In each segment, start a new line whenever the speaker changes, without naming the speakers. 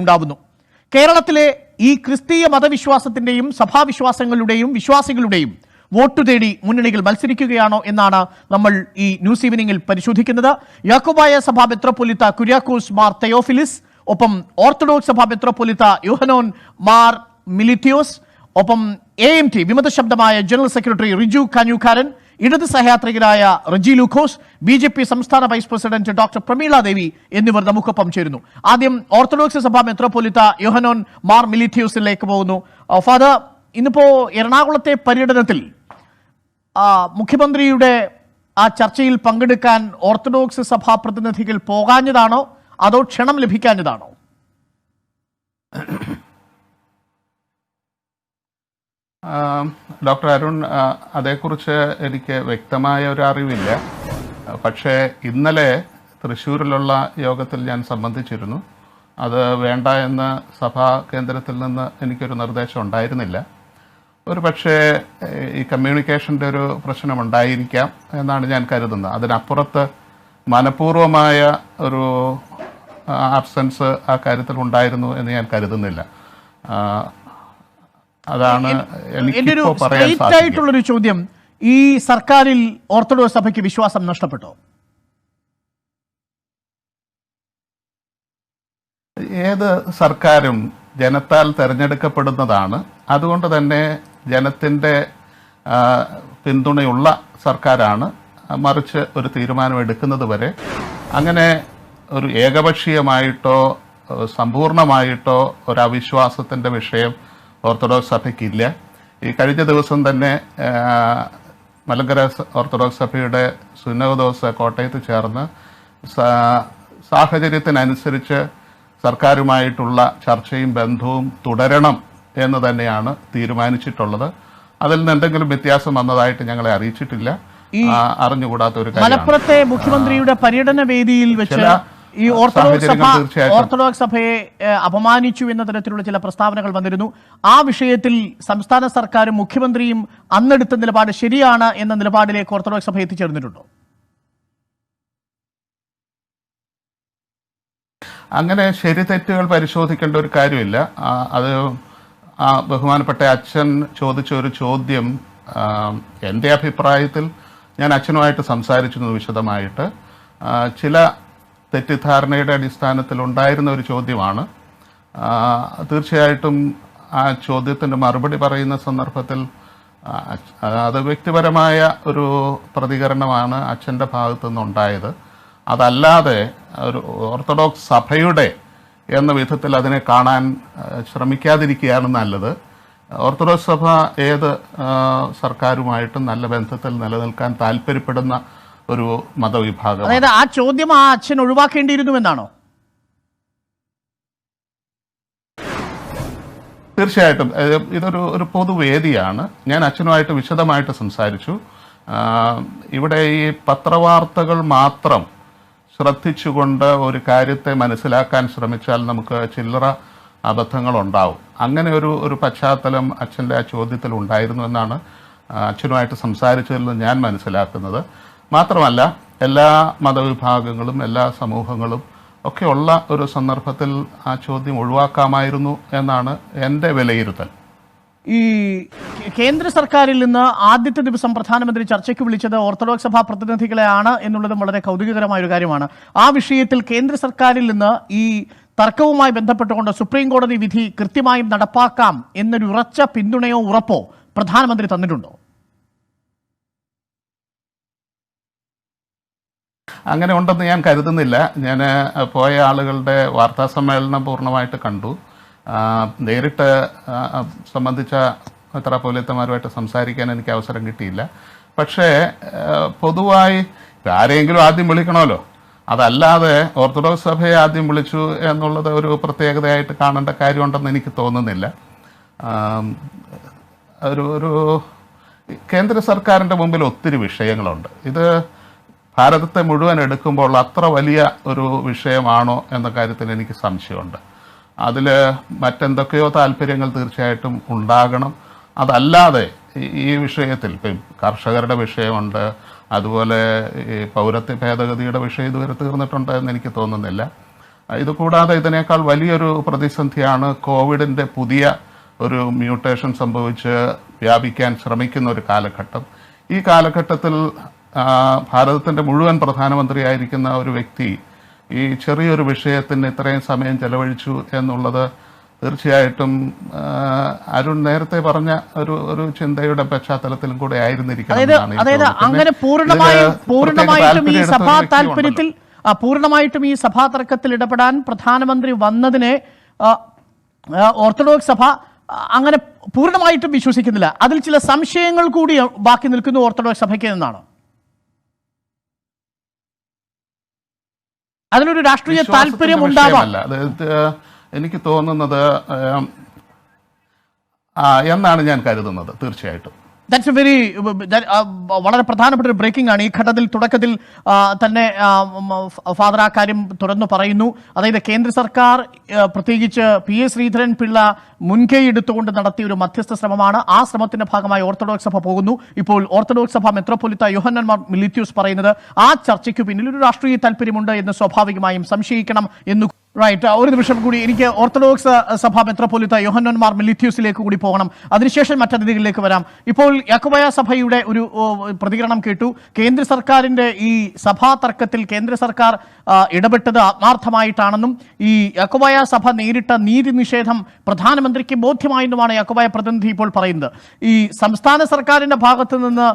ഉണ്ടാവുന്നു. കേരളത്തിലെ ഈ ക്രിസ്തീയ മതവിശ്വാസത്തിന്റെയും സഭാവിശ്വാസങ്ങളുടെയും വിശ്വാസികളുടെയും വോട്ടു തേടി മുന്നണികൾ മത്സരിക്കുകയാണോ എന്നാണ് നമ്മൾ ഈ ന്യൂസ് ഈവനിങ്ങിൽ പരിശോധിക്കുന്നത്. യാക്കോബായ സഭ മെത്രോപ്പൊലിത്ത കുര്യാക്കോസ് മാർ തെയോഫിലിസ്, ഒപ്പം ഓർത്തഡോക്സ് സഭ മെത്രോപ്പൊലിത്ത യുഹനോൻ മാർ മിലിറ്റിയോസ്, ഒപ്പം AMT വിമത ശബ്ദമായ ജനറൽ സെക്രട്ടറി റിജു കാഞ്ഞൂക്കാരൻ, ഇടത് സഹയാത്രികരായ റജി ലൂക്കോസ്, BJP സംസ്ഥാന വൈസ് പ്രസിഡന്റ് ഡോക്ടർ പ്രമീള ദേവി എന്നിവർ നമുക്കൊപ്പം ചേരുന്നു. ആദ്യം ഓർത്തഡോക്സ് സഭ മെത്രോപ്പൊലിത്ത യുഹനോൻ മാർ മിലിറ്റിയോസിലേക്ക് പോകുന്നു. ഫാദർ, ഇന്നിപ്പോ എറണാകുളത്തെ പര്യടനത്തിൽ മുഖ്യമന്ത്രിയുടെ ആ ചർച്ചയിൽ പങ്കെടുക്കാൻ ഓർത്തഡോക്സ് സഭാ പ്രതിനിധികൾ പോകാഞ്ഞതാണോ അതോ ക്ഷണം ലഭിക്കാഞ്ഞതാണോ?
ഡോക്ടർ അരുൺ, അതേക്കുറിച്ച് എനിക്ക് വ്യക്തമായ ഒരു അറിവില്ല. പക്ഷേ ഇന്നലെ തൃശ്ശൂരിലുള്ള യോഗത്തിൽ ഞാൻ സംബന്ധിച്ചിരുന്നു. അത് വേണ്ട എന്ന് സഭാ കേന്ദ്രത്തിൽ നിന്ന് എനിക്കൊരു നിർദ്ദേശം ഉണ്ടായിരുന്നില്ല. ഒരു പക്ഷേ ഈ കമ്മ്യൂണിക്കേഷൻ്റെ ഒരു പ്രശ്നമുണ്ടായിരിക്കാം എന്നാണ് ഞാൻ കരുതുന്നത്. അതിനപ്പുറത്ത് മനഃപൂർവമായ ഒരു ആബ്സെൻസ് ആ കാര്യത്തിൽ ഉണ്ടായിരുന്നു എന്ന് ഞാൻ കരുതുന്നില്ല. അതാണ് എനിക്കിപ്പോൾ പറയാൻ
സാധിക്കുള്ളൊരു ചോദ്യം. ഈ സർക്കാരിൽ ഓർത്തഡോക്സ് സഭയ്ക്ക് വിശ്വാസം നഷ്ടപ്പെട്ടോ?
ഏത് സർക്കാരും ജനത്താൽ തിരഞ്ഞെടുക്കപ്പെടുന്നതാണ്. അതുകൊണ്ട് തന്നെ ജനത്തിൻ്റെ പിന്തുണയുള്ള സർക്കാരാണ്. മറിച്ച് ഒരു തീരുമാനം എടുക്കുന്നത് വരെ അങ്ങനെ ഒരു ഏകപക്ഷീയമായിട്ടോ സമ്പൂർണമായിട്ടോ ഒരു അവിശ്വാസത്തിൻ്റെ വിഷയം ഓർത്തഡോക്സ് സഭയ്ക്കില്ല. ഈ കഴിഞ്ഞ ദിവസം തന്നെ മലങ്കര ഓർത്തഡോക്സ് സഭയുടെ സുന്നോദോസ് കോട്ടയത്ത് ചേർന്ന് സാഹചര്യത്തിനനുസരിച്ച് സർക്കാരുമായിട്ടുള്ള ചർച്ചയും ബന്ധവും തുടരണം എന്ന് തന്നെയാണ് തീരുമാനിച്ചിട്ടുള്ളത്. അതിൽ നിന്ന് എന്തെങ്കിലും വ്യത്യാസം വന്നതായിട്ട് ഞങ്ങളെ അറിയിച്ചിട്ടില്ല. അറിഞ്ഞുകൂടാത്ത ഒരു കാര്യം.
മലപ്പുറത്തെ മുഖ്യമന്ത്രിയുടെ പര്യടന വേദിയിൽ വെച്ച് ഈ ഓർത്തഡോക്സ് സഭയെ അപമാനിച്ചു എന്ന തരത്തിലുള്ള ചില പ്രസ്താവനകൾ വന്നിരുന്നു. ആ വിഷയത്തിൽ സംസ്ഥാന സർക്കാരും മുഖ്യമന്ത്രിയും അന്നെടുത്ത നിലപാട് ശരിയാണ് എന്ന നിലപാടിലേക്ക് ഓർത്തഡോക്സ് സഭ എത്തിച്ചേർന്നിട്ടുണ്ടോ?
അങ്ങനെ ശരി തെറ്റുകൾ പരിശോധിക്കേണ്ട ഒരു കാര്യമില്ല. അത് ബഹുമാനപ്പെട്ട അച്ഛൻ ചോദിച്ച ഒരു ചോദ്യം എൻ്റെ അഭിപ്രായത്തിൽ ഞാൻ അച്ഛനുമായിട്ട് സംസാരിച്ചിരുന്നു വിശദമായിട്ട്. ചില തെറ്റിദ്ധാരണയുടെ അടിസ്ഥാനത്തിൽ ഉണ്ടായിരുന്ന ഒരു ചോദ്യമാണ്. തീർച്ചയായിട്ടും ആ ചോദ്യത്തിൻ്റെ മറുപടി പറയുന്ന സന്ദർഭത്തിൽ അത് വ്യക്തിപരമായ ഒരു പ്രതികരണമാണ് അച്ഛൻ്റെ ഭാഗത്തു നിന്നുണ്ടായത്. അതല്ലാതെ ഒരു ഓർത്തഡോക്സ് സഭയുടെ എന്ന വിധത്തിൽ അതിനെ കാണാൻ ശ്രമിക്കാതിരിക്കുകയാണ് നല്ലത്. ഓർത്തഡോക്സ് സഭ ഏത് സർക്കാരുമായിട്ടും നല്ല ബന്ധത്തിൽ നിലനിൽക്കാൻ താല്പര്യപ്പെടുന്ന ഒരു മതവിഭാഗം.
അതായത് ആ ചോദ്യം ആ അച്ഛൻ ഒഴിവാക്കേണ്ടിയിരുന്നുവെന്നാണോ?
തീർച്ചയായിട്ടും ഇതൊരു പൊതുവേദിയാണ്. ഞാൻ അച്ഛനുമായിട്ട് വിശദമായിട്ട് സംസാരിച്ചു. ഇവിടെ ഈ പത്രവാർത്തകൾ മാത്രം ശ്രദ്ധിച്ചുകൊണ്ട് ഒരു കാര്യത്തെ മനസ്സിലാക്കാൻ ശ്രമിച്ചാൽ നമുക്ക് ചില്ലറ അബദ്ധങ്ങളുണ്ടാവും. അങ്ങനെ ഒരു പശ്ചാത്തലം അച്ഛൻ്റെ ആ ചോദ്യത്തിൽ ഉണ്ടായിരുന്നു എന്നാണ് അച്ഛനുമായിട്ട് സംസാരിച്ചതിൽ നിന്ന് ഞാൻ മനസ്സിലാക്കുന്നത്. മാത്രമല്ല എല്ലാ മതവിഭാഗങ്ങളും എല്ലാ സമൂഹങ്ങളും ഒക്കെ ഉള്ള ഒരു സന്ദർഭത്തിൽ ആ ചോദ്യം ഒഴിവാക്കാമായിരുന്നു എന്നാണ് എൻ്റെ വിലയിരുത്തൽ.
ഈ കേന്ദ്ര സർക്കാരിൽ നിന്ന് ആദ്യത്തെ ദിവസം പ്രധാനമന്ത്രി ചർച്ചയ്ക്ക് വിളിച്ചത് ഓർത്തഡോക്സ് സഭാ പ്രതിനിധികളെയാണ് എന്നുള്ളതും വളരെ കൗതുകകരമായ ഒരു കാര്യമാണ്. ആ വിഷയത്തിൽ കേന്ദ്ര സർക്കാരിൽ നിന്ന് ഈ തർക്കവുമായി ബന്ധപ്പെട്ടുകൊണ്ട് സുപ്രീം കോടതി വിധി കൃത്യമായും നടപ്പാക്കാം എന്നൊരു ഉറച്ച പിന്തുണയോ ഉറപ്പോ പ്രധാനമന്ത്രി തന്നിട്ടുണ്ടോ?
അങ്ങനെ ഉണ്ടെന്ന് ഞാൻ കരുതുന്നില്ല. ഞാൻ പോയ ആളുകളുടെ വാർത്താ സമ്മേളനം പൂർണ്ണമായിട്ട് കണ്ടു. നേരിട്ട് സംബന്ധിച്ച മെത്രാപ്പോലീത്തമാരുമായിട്ട് സംസാരിക്കാൻ എനിക്ക് അവസരം കിട്ടിയില്ല. പക്ഷേ പൊതുവായി ആരെങ്കിലും ആദ്യം വിളിക്കണമല്ലോ. അതല്ലാതെ ഓർത്തഡോക്സ് സഭയെ ആദ്യം വിളിച്ചു എന്നുള്ളത് ഒരു പ്രത്യേകതയായിട്ട് കാണേണ്ട കാര്യമുണ്ടെന്ന് എനിക്ക് തോന്നുന്നില്ല. ഒരു കേന്ദ്ര സർക്കാരിൻ്റെ മുമ്പിൽ ഒത്തിരി വിഷയങ്ങളുണ്ട്. ഇത് ഭാരതത്തെ മുഴുവൻ എടുക്കുമ്പോൾ അത്ര വലിയ ഒരു വിഷയമാണോ എന്ന കാര്യത്തിൽ എനിക്ക് സംശയമുണ്ട്. അതിൽ മറ്റെന്തൊക്കെയോ താല്പര്യങ്ങൾ തീർച്ചയായിട്ടും ഉണ്ടാകണം. അതല്ലാതെ ഈ വിഷയത്തിൽ ഇപ്പം കർഷകരുടെ വിഷയമുണ്ട്, അതുപോലെ ഈ പൗരത്വ ഭേദഗതിയുടെ വിഷയം ഇതുവരെ തീർന്നിട്ടുണ്ട് എന്ന് എനിക്ക് തോന്നുന്നില്ല. ഇതുകൂടാതെ ഇതിനേക്കാൾ വലിയൊരു പ്രതിസന്ധിയാണ് കോവിഡിൻ്റെ പുതിയ ഒരു മ്യൂട്ടേഷൻ സംഭവിച്ച് വ്യാപിക്കാൻ ശ്രമിക്കുന്ന ഒരു കാലഘട്ടം. ഈ കാലഘട്ടത്തിൽ ഭാരതത്തിൻ്റെ മുഴുവൻ പ്രധാനമന്ത്രിയായിരിക്കുന്ന ഒരു വ്യക്തി ഈ ചെറിയൊരു വിഷയത്തിന് ഇത്രയും സമയം ചെലവഴിച്ചു എന്നുള്ളത് തീർച്ചയായിട്ടും അരുൺ നേരത്തെ പറഞ്ഞ ഒരു ചിന്തയുടെ പശ്ചാത്തലത്തിലും കൂടെ ആയിരുന്നിരിക്കണം.
പൂർണ്ണമായിട്ടും ഈ സഭാ തർക്കത്തിൽ ഇടപെടാൻ പ്രധാനമന്ത്രി വന്നതിനെ ഓർത്തഡോക്സ് സഭ അങ്ങനെ പൂർണ്ണമായിട്ടും വിശ്വസിക്കുന്നില്ല. അതിൽ ചില സംശയങ്ങൾ കൂടി ബാക്കി നിൽക്കുന്നു ഓർത്തഡോക്സ് സഭയ്ക്ക് എന്നാണ്. അതിലൊരു രാഷ്ട്രീയ താല്പര്യം ഉണ്ടാവാം
എനിക്ക് തോന്നുന്നത് എന്നാണ് ഞാൻ കരുതുന്നത്. തീർച്ചയായിട്ടും
ദാറ്റ്സ് എ വെരി വളരെ പ്രധാനപ്പെട്ട ഒരു ബ്രേക്കിംഗ് ആണ്. ഈ ഘട്ടത്തിൽ തുടക്കത്തിൽ തന്നെ ഫാദർ ആ കാര്യം തുറന്നു പറയുന്നു. അതായത് കേന്ദ്ര സർക്കാർ പ്രത്യേകിച്ച് PS ശ്രീധരൻ പിള്ള മുൻകൈ എടുത്തുകൊണ്ട് നടത്തിയ ഒരു മധ്യസ്ഥ ശ്രമമാണ്. ആ ശ്രമത്തിന്റെ ഭാഗമായി ഓർത്തഡോക്സ് സഭ പോകുന്നു. ഇപ്പോൾ ഓർത്തഡോക്സ് സഭ മെത്രോപൊലിത്ത യുഹന്നൻ മോർ മെലിത്യൂസ് പറയുന്നത് ആ ചർച്ചയ്ക്ക് പിന്നിൽ ഒരു രാഷ്ട്രീയ താല്പര്യമുണ്ട് എന്ന് സ്വാഭാവികമായും സംശയിക്കണം എന്ന്. റൈറ്റ്, ഒരു നിമിഷം കൂടി എനിക്ക് ഓർത്തഡോക്സ് സഭ മെത്രോപൊലിത്ത യുഹന്നൻ മോർ മെലിത്യൂസിലേക്ക് കൂടി പോകണം. അതിനുശേഷം മറ്റതിഥികളിലേക്ക് വരാം. ഇപ്പോൾ യാക്കോബായ സഭയുടെ ഒരു പ്രതികരണം കേട്ടു. കേന്ദ്ര സർക്കാരിന്റെ ഈ സഭാ തർക്കത്തിൽ കേന്ദ്ര സർക്കാർ ഇടപെട്ടത് ആത്മാർത്ഥമായിട്ടാണെന്നും ഈ യാക്കോബായ സഭ നേരിട്ട നീതി നിഷേധം പ്രധാനമന്ത്രിക്ക് ബോധ്യമായെന്നുമാണ് യാക്കോബായ പ്രതിനിധി ഇപ്പോൾ പറയുന്നത്. ഈ സംസ്ഥാന സർക്കാരിന്റെ ഭാഗത്ത് നിന്ന്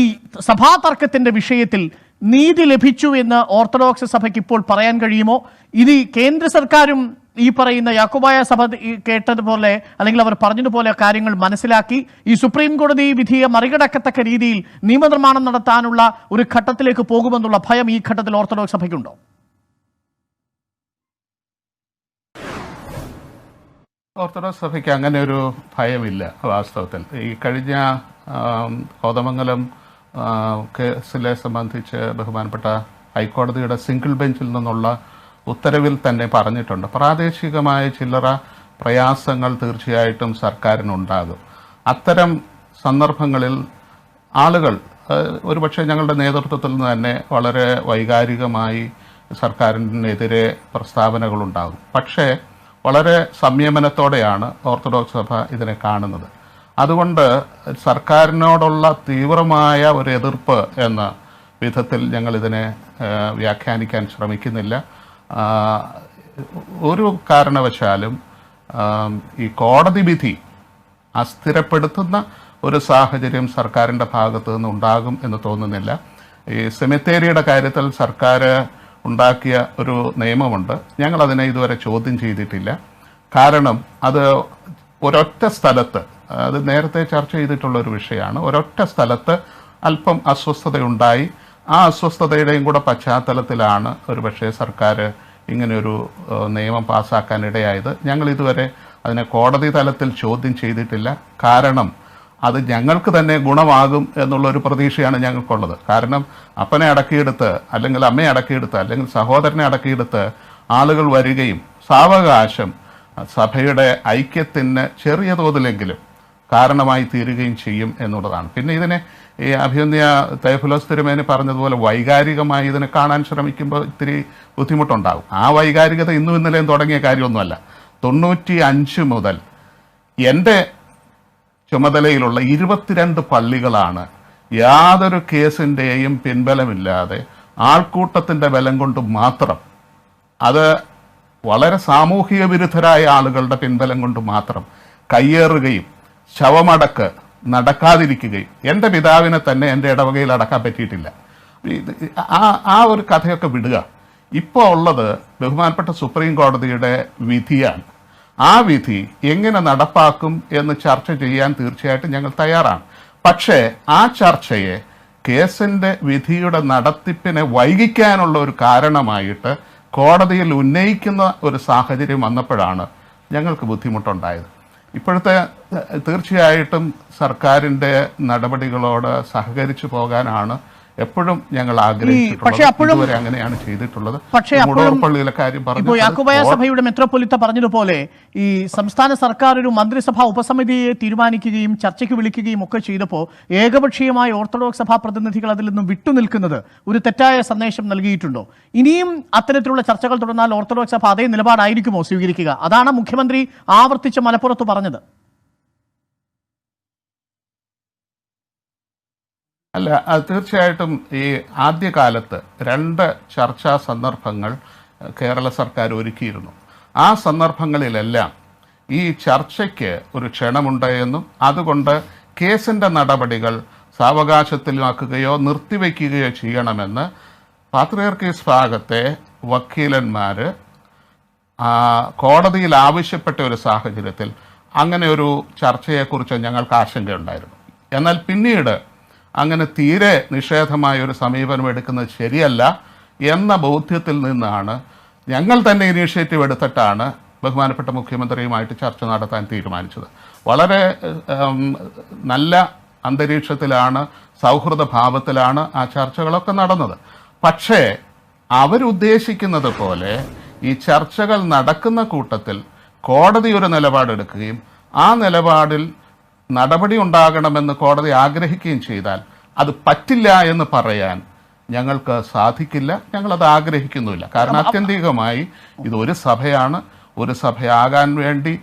ഈ സഭാ തർക്കത്തിന്റെ വിഷയത്തിൽ നീതി ലഭിച്ചു എന്ന് ഓർത്തഡോക്സ് സഭയ്ക്ക് ഇപ്പോൾ പറയാൻ കഴിയുമോ? ഇത് കേന്ദ്ര സർക്കാരും ഈ പറയുന്ന യാക്കോബായ സഭ കേട്ടതുപോലെ അല്ലെങ്കിൽ അവർ പറഞ്ഞതുപോലെ കാര്യങ്ങൾ മനസ്സിലാക്കി ഈ സുപ്രീം കോടതി വിധിയെ മറികടക്കത്തക്ക രീതിയിൽ നിയമനിർമ്മാണം നടത്താനുള്ള ഒരു ഘട്ടത്തിലേക്ക് പോകുമെന്നുള്ള ഭയം ഈ ഘട്ടത്തിൽ ഓർത്തഡോക്സ് സഭയ്ക്കുണ്ടോ?
ഓർത്തഡോക്സ് സഭയ്ക്ക് അങ്ങനെ ഒരു ഭയമില്ല. വാസ്തവത്തിൽ ഈ കഴിഞ്ഞ കോതമംഗലം കേസിലെ സംബന്ധിച്ച് ബഹുമാനപ്പെട്ട ഹൈക്കോടതിയുടെ സിംഗിൾ ബെഞ്ചിൽ നിന്നുള്ള ഉത്തരവിൽ തന്നെ പറഞ്ഞിട്ടുണ്ട്, പ്രാദേശികമായ ചില്ലറ പ്രയാസങ്ങൾ തീർച്ചയായിട്ടും സർക്കാരിനുണ്ടാകും. അത്തരം സന്ദർഭങ്ങളിൽ ആളുകൾ ഒരുപക്ഷെ ഞങ്ങളുടെ നേതൃത്വത്തിൽ നിന്ന് തന്നെ വളരെ വൈകാരികമായി സർക്കാരിനെതിരെ പ്രസ്താവനകളുണ്ടാകും. പക്ഷേ വളരെ സംയമനത്തോടെയാണ് ഓർത്തഡോക്സ് സഭ ഇതിനെ കാണുന്നത്. അതുകൊണ്ട് സർക്കാരിനോടുള്ള തീവ്രമായ ഒരു എതിർപ്പ് എന്ന വിധത്തിൽ ഞങ്ങളിതിനെ വ്യാഖ്യാനിക്കാൻ ശ്രമിക്കുന്നില്ല. ഒരു കാരണവശാലും ഈ കോടതി വിധി അസ്ഥിരപ്പെടുത്തുന്ന ഒരു സാഹചര്യം സർക്കാരിൻ്റെ ഭാഗത്തു നിന്ന് ഉണ്ടാകും എന്ന് തോന്നുന്നില്ല. ഈ സെമിത്തേരിയുടെ കാര്യത്തിൽ സർക്കാർ ഉണ്ടാക്കിയ ഒരു നിയമമുണ്ട്. ഞങ്ങളതിനെ ഇതുവരെ ചോദ്യം ചെയ്തിട്ടില്ല. കാരണം അത് ഒരൊറ്റ സ്ഥലത്ത്, അത് നേരത്തെ ചർച്ച ചെയ്തിട്ടുള്ള ഒരു വിഷയമാണ്, ഒരൊറ്റ സ്ഥലത്ത് അല്പം അസ്വസ്ഥതയുണ്ടായി. ആ അസ്വസ്ഥതയുടെയും കൂടെ പശ്ചാത്തലത്തിലാണ് ഒരുപക്ഷെ സർക്കാർ ഇങ്ങനെയൊരു നിയമം പാസ്സാക്കാനിടയായത്. ഞങ്ങൾ ഇതുവരെ അതിനെ കോടതി തലത്തിൽ ചോദ്യം ചെയ്തിട്ടില്ല. കാരണം അത് ഞങ്ങൾക്ക് തന്നെ ഗുണമാകും എന്നുള്ളൊരു പ്രതീക്ഷയാണ് ഞങ്ങൾക്കുള്ളത്. കാരണം അപ്പനെ അടക്കിയെടുത്ത് അല്ലെങ്കിൽ അമ്മയെ അടക്കിയെടുത്ത് അല്ലെങ്കിൽ സഹോദരനെ അടക്കിയെടുത്ത് ആളുകൾ വരികയും സാവകാശം സഭയുടെ ഐക്യത്തിന് ചെറിയ തോതിലെങ്കിലും കാരണമായി തീരുകയും ചെയ്യും എന്നുള്ളതാണ്. പിന്നെ ഇതിനെ ഈ അഭിനന്ദ തൈഫുലോസ് തിരുമേനി പറഞ്ഞതുപോലെ വൈകാരികമായി ഇതിനെ കാണാൻ ശ്രമിക്കുമ്പോൾ ഇത്തിരി ബുദ്ധിമുട്ടുണ്ടാകും. ആ വൈകാരികത ഇന്നും ഇന്നലെയും തുടങ്ങിയ കാര്യമൊന്നുമല്ല. 95 മുതൽ എൻ്റെ ചുമതലയിലുള്ള 22 പള്ളികളാണ് യാതൊരു കേസിൻ്റെയും പിൻബലമില്ലാതെ ആൾക്കൂട്ടത്തിൻ്റെ ബലം കൊണ്ട് മാത്രം, അത് വളരെ സാമൂഹിക വിരുദ്ധരായ ആളുകളുടെ പിൻബലം കൊണ്ട് മാത്രം കയ്യേറുകയും ശവമടക്ക് നടക്കാതിരിക്കുകയും എൻ്റെ പിതാവിനെ തന്നെ എൻ്റെ ഇടവകയിൽ അടക്കാൻ പറ്റിയിട്ടില്ല. ആ ഒരു കഥയൊക്കെ വിടുക. ഇപ്പോൾ ഉള്ളത് ബഹുമാനപ്പെട്ട സുപ്രീം കോടതിയുടെ വിധിയാണ്. ആ വിധി എങ്ങനെ നടപ്പാക്കും എന്ന് ചർച്ച ചെയ്യാൻ തീർച്ചയായിട്ടും ഞങ്ങൾ തയ്യാറാണ്. പക്ഷേ ആ ചർച്ചയെ കേസിൻ്റെ വിധിയുടെ നടത്തിപ്പിനെ വൈകിക്കാനുള്ള ഒരു കാരണമായിട്ട് കോടതിയിൽ ഉന്നയിക്കുന്ന ഒരു സാഹചര്യം വന്നപ്പോഴാണ് ഞങ്ങൾക്ക് ബുദ്ധിമുട്ടുണ്ടായത്. ഇപ്പോഴത്തെ തീർച്ചയായിട്ടും സർക്കാരിൻ്റെ നടപടികളോട് സഹകരിച്ചു പോകാനാണ് എപ്പോഴും ഞങ്ങൾ
പക്ഷേ അപ്പോഴും
ഇതുവരെ അങ്ങനെയാണ് ചെയ്തിട്ടുള്ളത്.
പക്ഷേ
മുടവർപ്പള്ളിയിലെ കാര്യം പറഞ്ഞു,
യാക്കോബായ സഭയുടെ മെത്രോപൊലിത്ത പറഞ്ഞതുപോലെ ഈ സംസ്ഥാന സർക്കാർ ഒരു മന്ത്രിസഭാ ഉപസമിതിയെ തീരുമാനിക്കുകയും ചർച്ചയ്ക്ക് വിളിക്കുകയും ഒക്കെ ചെയ്തപ്പോൾ ഏകപക്ഷീയമായ ഓർത്തഡോക്സ് സഭാ പ്രതിനിധികൾ അതിൽ നിന്നും വിട്ടുനിൽക്കുന്നത് ഒരു തെറ്റായ സന്ദേശം നൽകിയിട്ടുണ്ടോ? ഇനിയും അത്തരത്തിലുള്ള ചർച്ചകൾ തുടർന്നാൽ ഓർത്തഡോക്സ് സഭ അതേ നിലപാടായിരിക്കുമോ സ്വീകരിക്കുക? അതാണ് മുഖ്യമന്ത്രി ആവർത്തിച്ച് മലപ്പുറത്ത് പറഞ്ഞത്.
അല്ല, തീർച്ചയായിട്ടും ഈ ആദ്യകാലത്ത് 2 ചർച്ചാ സന്ദർഭങ്ങൾ കേരള സർക്കാർ ഒരുക്കിയിരുന്നു. ആ സന്ദർഭങ്ങളിലെല്ലാം ഈ ചർച്ചയ്ക്ക് ഒരു ക്ഷണമുണ്ട് എന്നും അതുകൊണ്ട് കേസിൻ്റെ നടപടികൾ സാവകാശത്തിലാക്കുകയോ നിർത്തിവെക്കുകയോ ചെയ്യണമെന്ന് പാത്രിയർക്കീസ് ഭാഗത്തെ വക്കീലന്മാർ കോടതിയിൽ ആവശ്യപ്പെട്ട ഒരു സാഹചര്യത്തിൽ അങ്ങനെ ഒരു ചർച്ചയെക്കുറിച്ച് ഞങ്ങൾക്ക് ആശങ്കയുണ്ടായിരുന്നു. എന്നാൽ പിന്നീട് അങ്ങനെ തീരെ നിഷേധമായ ഒരു സമീപനം എടുക്കുന്നത് ശരിയല്ല എന്ന ബോധ്യത്തിൽ നിന്നാണ് ഞങ്ങൾ തന്നെ ഇനീഷ്യേറ്റീവ് എടുത്തിട്ടാണ് ബഹുമാനപ്പെട്ട മുഖ്യമന്ത്രിയുമായിട്ട് ചർച്ച നടത്താൻ തീരുമാനിച്ചത്. വളരെ നല്ല അന്തരീക്ഷത്തിലാണ്, സൗഹൃദ ഭാവത്തിലാണ് ആ ചർച്ചകളൊക്കെ നടന്നത്. പക്ഷേ അവരുദ്ദേശിക്കുന്നത് പോലെ ഈ ചർച്ചകൾ നടക്കുന്ന കൂട്ടത്തിൽ കോടതി ഒരു നിലപാടെടുക്കുകയും ആ നിലപാടിൽ നടപടി ഉണ്ടാകണമെന്ന് കോടതി ആഗ്രഹിക്കുകയും ചെയ്താൽ അത് പറ്റില്ല എന്ന് പറയാൻ ഞങ്ങൾക്ക് സാധിക്കില്ല. ഞങ്ങളത് ആഗ്രഹിക്കുന്നുമില്ല. കാരണം ആത്യന്തികമായി ഇതൊരു സഭയാണ്. ഒരു സഭയാകാൻ വേണ്ടി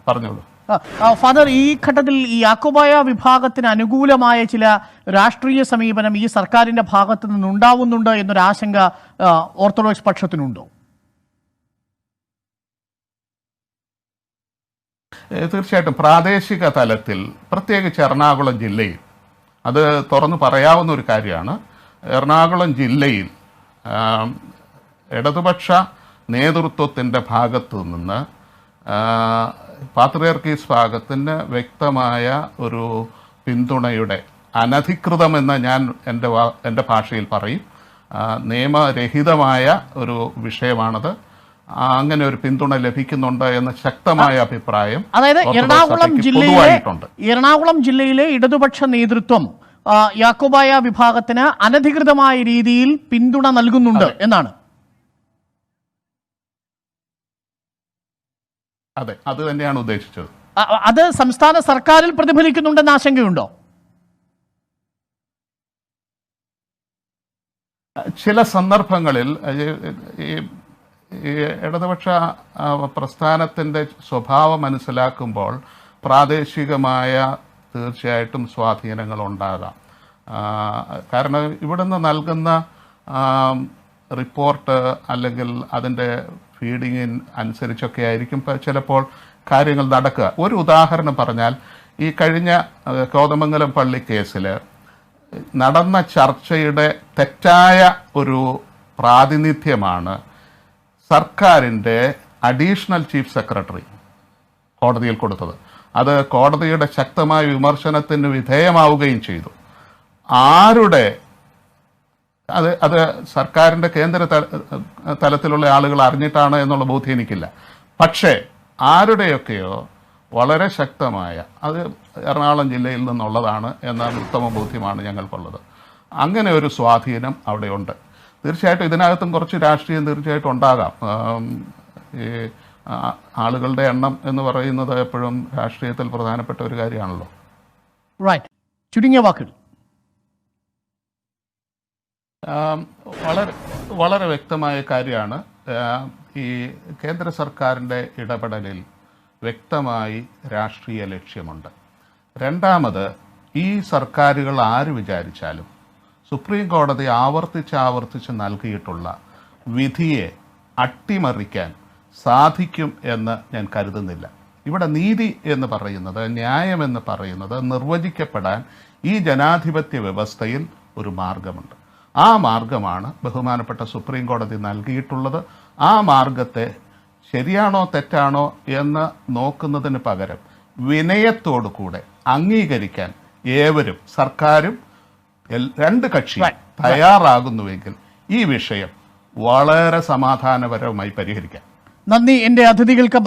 പറഞ്ഞോളൂ.
ഫാദർ, ഈ ഘട്ടത്തിൽ ഈ യാക്കോബായ വിഭാഗത്തിന് അനുകൂലമായ ചില രാഷ്ട്രീയ സമീപനം ഈ സർക്കാരിന്റെ ഭാഗത്തു നിന്നുണ്ടാവുന്നുണ്ട് എന്നൊരു ആശങ്ക ഓർത്തഡോക്സ് പക്ഷത്തിനുണ്ടോ?
തീർച്ചയായിട്ടും പ്രാദേശിക തലത്തിൽ, പ്രത്യേകിച്ച് എറണാകുളം ജില്ലയിൽ, അത് തുറന്നു പറയാവുന്ന ഒരു കാര്യമാണ്. എറണാകുളം ജില്ലയിൽ ഇടതുപക്ഷ നേതൃത്വത്തിൻ്റെ ഭാഗത്തു നിന്ന് പാത്രിയർക്കീസ് ഭാഗത്തിന് വ്യക്തമായ ഒരു പിന്തുണയുടെ, അനധികൃതമെന്ന് ഞാൻ എൻ്റെ ഭാഷയിൽ പറയും, നിയമരഹിതമായ ഒരു വിഷയമാണത്. അങ്ങനെ ഒരു പിന്തുണ ലഭിക്കുന്നുണ്ട് എന്ന ശക്തമായ അഭിപ്രായം
അതായത് എറണാകുളം ജില്ലയിലെ ഇടതുപക്ഷ നേതൃത്വം യാക്കോബായ വിഭാഗത്തിന് അനധികൃതമായ രീതിയിൽ പിന്തുണ നൽകുന്നുണ്ട് എന്നാണ്.
അതെ, അത് തന്നെയാണ് ഉദ്ദേശിച്ചത്.
അത് സംസ്ഥാന സർക്കാരിൽ പ്രതിഫലിക്കുന്നുണ്ടെന്ന് ആശങ്കയുണ്ടോ?
ചില സന്ദർഭങ്ങളിൽ ഈ ഇടതുപക്ഷ പ്രസ്ഥാനത്തിൻ്റെ സ്വഭാവം മനസ്സിലാക്കുമ്പോൾ പ്രാദേശികമായ തീർച്ചയായിട്ടും സ്വാധീനങ്ങൾ ഉണ്ടാകാം. കാരണം ഇവിടുന്ന് നൽകുന്ന റിപ്പോർട്ട് അല്ലെങ്കിൽ അതിൻ്റെ ഫീഡിങ് അനുസരിച്ചൊക്കെ ആയിരിക്കും ചിലപ്പോൾ കാര്യങ്ങൾ നടക്കുക. ഒരു ഉദാഹരണം പറഞ്ഞാൽ, ഈ കഴിഞ്ഞ കോതമംഗലം പള്ളി കേസിൽ നടന്ന ചർച്ചയുടെ തെറ്റായ ഒരു പ്രാതിനിധ്യമാണ് സർക്കാരിൻ്റെ അഡീഷണൽ ചീഫ് സെക്രട്ടറി കോടതിയിൽ കൊടുത്തത്. അത് കോടതിയുടെ ശക്തമായ വിമർശനത്തിന് വിധേയമാവുകയും ചെയ്തു. അത് സർക്കാരിൻ്റെ കേന്ദ്ര തലത്തിലുള്ള ആളുകൾ അറിഞ്ഞിട്ടാണ് എന്നുള്ള ബോധ്യം എനിക്കില്ല. പക്ഷേ ആരുടെയൊക്കെയോ വളരെ ശക്തമായ, അത് എറണാകുളം ജില്ലയിൽ നിന്നുള്ളതാണ് എന്ന ഉത്തമ ബോധ്യമാണ് ഞങ്ങൾക്കുള്ളത്. അങ്ങനെ ഒരു സ്വാധീനം അവിടെയുണ്ട്. തീർച്ചയായിട്ടും ഇതിനകത്തും കുറച്ച് രാഷ്ട്രീയം തീർച്ചയായിട്ടും ഉണ്ടാകാം. ഈ ആളുകളുടെ എണ്ണം എന്ന് പറയുന്നത് എപ്പോഴും രാഷ്ട്രീയത്തിൽ പ്രധാനപ്പെട്ട ഒരു കാര്യമാണല്ലോ.
ചുരുങ്ങിയ വാക്കുകൾ.
വളരെ വ്യക്തമായ കാര്യമാണ്. ഈ കേന്ദ്ര സർക്കാരിൻ്റെ ഇടപെടലിൽ വ്യക്തമായി രാഷ്ട്രീയ ലക്ഷ്യമുണ്ട്. രണ്ടാമത്, ഈ സർക്കാരുകൾ ആര് വിചാരിച്ചാലും സുപ്രീം കോടതി ആവർത്തിച്ച് നൽകിയിട്ടുള്ള വിധിയെ അട്ടിമറിക്കാൻ സാധിക്കും എന്ന് ഞാൻ കരുതുന്നില്ല. ഇവിടെ നീതി എന്ന് പറയുന്നത്, ന്യായമെന്ന് പറയുന്നത് നിർവചിക്കപ്പെടാൻ ഈ ജനാധിപത്യ വ്യവസ്ഥയിൽ ഒരു മാർഗമുണ്ട്. ആ മാർഗമാണ് ബഹുമാനപ്പെട്ട സുപ്രീം കോടതി നൽകിയിട്ടുള്ളത്. ആ മാർഗത്തെ ശരിയാണോ തെറ്റാണോ എന്ന് നോക്കുന്നതിന് പകരം വിനയത്തോടു കൂടെ അംഗീകരിക്കാൻ ഏവരും, സർക്കാരും രണ്ട് കക്ഷിയും തയ്യാറാകുന്നുവെങ്കിൽ ഈ വിഷയം വളരെ സമാധാനപരമായി പരിഹരിക്കാം.
നന്ദി. എൻ്റെ അതിഥികൾക്ക്